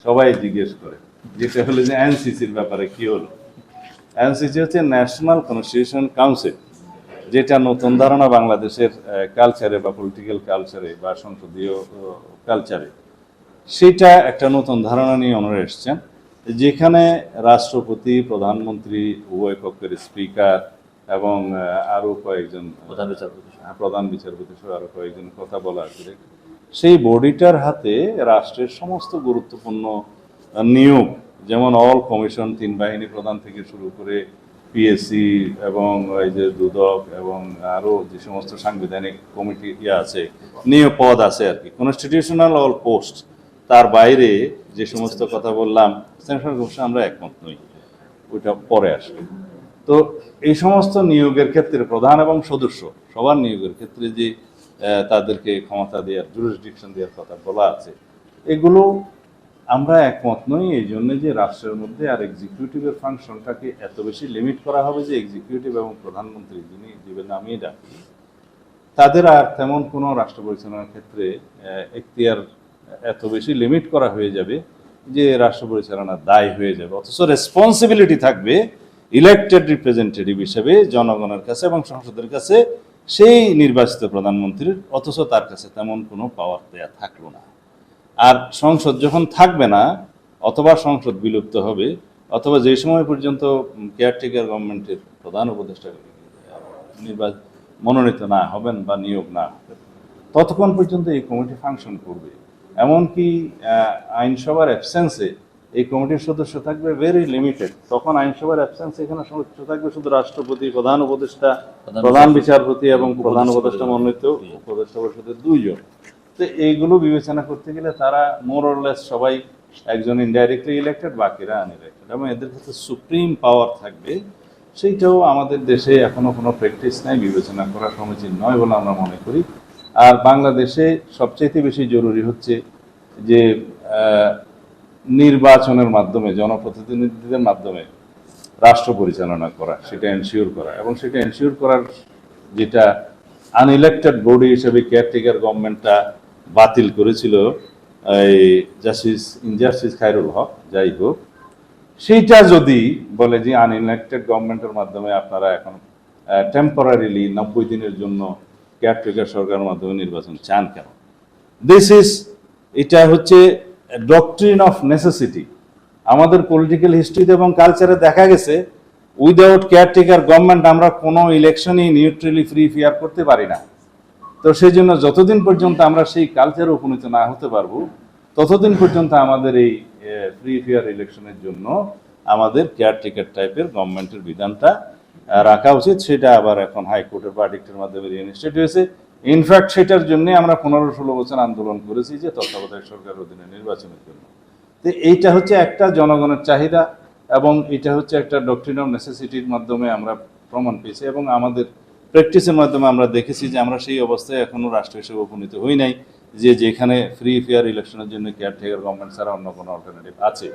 সবাই জিজ্ঞেস করে, যেটা হলো যে এনসিসির ব্যাপারে কি হলো। এনসিসি হচ্ছে ন্যাশনাল কনস্টিটিউশন কাউন্সিল, যেটা নতুন ধারণা বাংলাদেশের কালচারে বা পলিটিক্যাল কালচারে বা সংসদীয় কালচারে, সেটা একটা নতুন ধারণা নিয়ে ওনারা এসছেন, যেখানে রাষ্ট্রপতি, প্রধানমন্ত্রী, উভয় পক্ষের স্পিকার এবং আরও কয়েকজন প্রধান বিচারপতি সহ আরও কয়েকজন কথা বলা আছে। সেই বডিটার হাতে রাষ্ট্রের সমস্ত গুরুত্বপূর্ণ নিয়োগ, যেমন অল কমিশন, 3 বাহিনী প্রধান থেকে শুরু করে পিএসসি এবং এই যে দুদক এবং আরও যে সমস্ত সাংবিধানিক কমিটি আছে, নিয়োগ পদ আছে আর কি, কনস্টিটিউশনাল অল পোস্ট, তার বাইরে যে সমস্ত কথা বললাম সেন্ট্রাল কমিশন আমরা একমত নই, ওইটা পরে আসবে। তো এই সমস্ত নিয়োগের ক্ষেত্রে প্রধান এবং সদস্য সবার নিয়োগের ক্ষেত্রে যে তাদেরকে ক্ষমতা দেওয়ার, জুরিসডিকশন দেওয়ার কথা বলা আছে, এগুলো আমরা একমত নই। এই জন্য যে রাষ্ট্রের মধ্যে আর এক্সিকিউটিভের ফাংশনটাকে এত বেশি লিমিট করা হবে যে এক্সিকিউটিভ এবং প্রধানমন্ত্রী, যিনি যে নামিয়ে ডাকি, তাদের আর তেমন কোনো রাষ্ট্র পরিচালনার ক্ষেত্রে এখতিয়ার এত বেশি লিমিট করা হয়ে যাবে যে রাষ্ট্র পরিচালনার দায় হয়ে যাবে। অথচ রেসপন্সিবিলিটি থাকবে ইলেক্টেড রিপ্রেজেন্টেটিভ হিসেবে জনগণের কাছে এবং সংসদের কাছে সেই নির্বাচিত প্রধানমন্ত্রীর, অথচ তার কাছে তেমন কোনো পাওয়ার দেয়া থাকলো না। আর সংসদ যখন থাকবে না, অথবা সংসদ বিলুপ্ত হবে, অথবা যে সময় পর্যন্ত কেয়ারটেকার গভর্নমেন্টের প্রধান উপদেষ্টা মনোনীত না হবেন বা নিয়োগ না হবেন, ততক্ষণ পর্যন্ত এই কমিটি ফাংশন করবে। এমনকি আইনসভার অ্যাবসেন্সে এই কমিটির সদস্য থাকবে ভেরি লিমিটেড। তখন আইনসভার অ্যাবসেন্সে এখানে সদস্য থাকবে শুধু রাষ্ট্রপতি, প্রধান উপদেষ্টা, প্রধান বিচারপতি এবং প্রধান উপদেষ্টা মনোনীত উপদেষ্টা পরিষদের 2 জন। তো এইগুলো বিবেচনা করতে গেলে তারা মোর অর লেস সবাই একজন ইনডাইরেক্টলি ইলেক্টেড, বাকিরা আনইলেক্টেড, এবং এদের কাছে সুপ্রিম পাওয়ার থাকবে। সেইটাও আমাদের দেশে এখনো কোনো প্র্যাকটিস নাই, বিবেচনা করা সমীচীন নয় বলে আমরা মনে করি। আর বাংলাদেশে সবচেয়ে বেশি জরুরি হচ্ছে যে নির্বাচনের মাধ্যমে, জনপ্রতিনিধিদের মাধ্যমে রাষ্ট্র পরিচালনা করা, সেটা এনশিওর করা, এবং সেটা এনশিওর করার যেটা আনইলেক্টেড বডি হিসেবে কেয়ারটেকার গভর্নমেন্টটা বাতিল করেছিল এই জাস্টিস খায়রুল হক, যাই হোক, সেইটা যদি বলে যে আনইলেক্টেড গভর্নমেন্টের মাধ্যমে আপনারা এখন টেম্পোরারিলি 90 দিনের জন্য কেয়ারটেকার সরকারের মাধ্যমে নির্বাচন চান কেন, এটা হচ্ছে ডক্ট্রিন অফ নেসেসিটি। আমাদের পলিটিক্যাল হিস্ট্রিতে এবং কালচারে দেখা গেছে উইদাউট কেয়ারটেকার গভর্নমেন্ট আমরা কোনো ইলেকশনই নিউট্রালি ফ্রি ফেয়ার করতে পারি না। তো সেই জন্য যতদিন পর্যন্ত আমরা সেই কালচারে উপনীত না হতে পারবো, ততদিন পর্যন্ত আমাদের এই ফ্রি ফেয়ার ইলেকশনের জন্য আমাদের কেয়ারটেকার টাইপের গভর্নমেন্টের বিধানটা রাখা উচিত। সেটা আবার এখন হাইকোর্টের ভার্ডিক্টের মাধ্যমে রিইনস্টেট হয়েছে। ইনফ্যাক্ট সেটার জন্য আমরা 15-16 বছর আন্দোলন করেছি যে তত্ত্বাবধায়ক সরকারের অধীনে নির্বাচনের জন্য। তো এইটা হচ্ছে একটা জনগণের চাহিদা, এবং এটা হচ্ছে একটা ডক্ট্রিন অফ নেসেসিটির মাধ্যমে আমরা প্রমাণ পেয়েছি, এবং আমাদের প্র্যাকটিসের মাধ্যমে আমরা দেখেছি যে আমরা সেই অবস্থায় এখনো রাষ্ট্র হিসেবে উপনীত হই নাই যে যেখানে ফ্রি ফেয়ার ইলেকশনের জন্য কেয়ারটেকার গভর্নমেন্ট ছাড়া অন্য কোনো অল্টারনেটিভ আছে।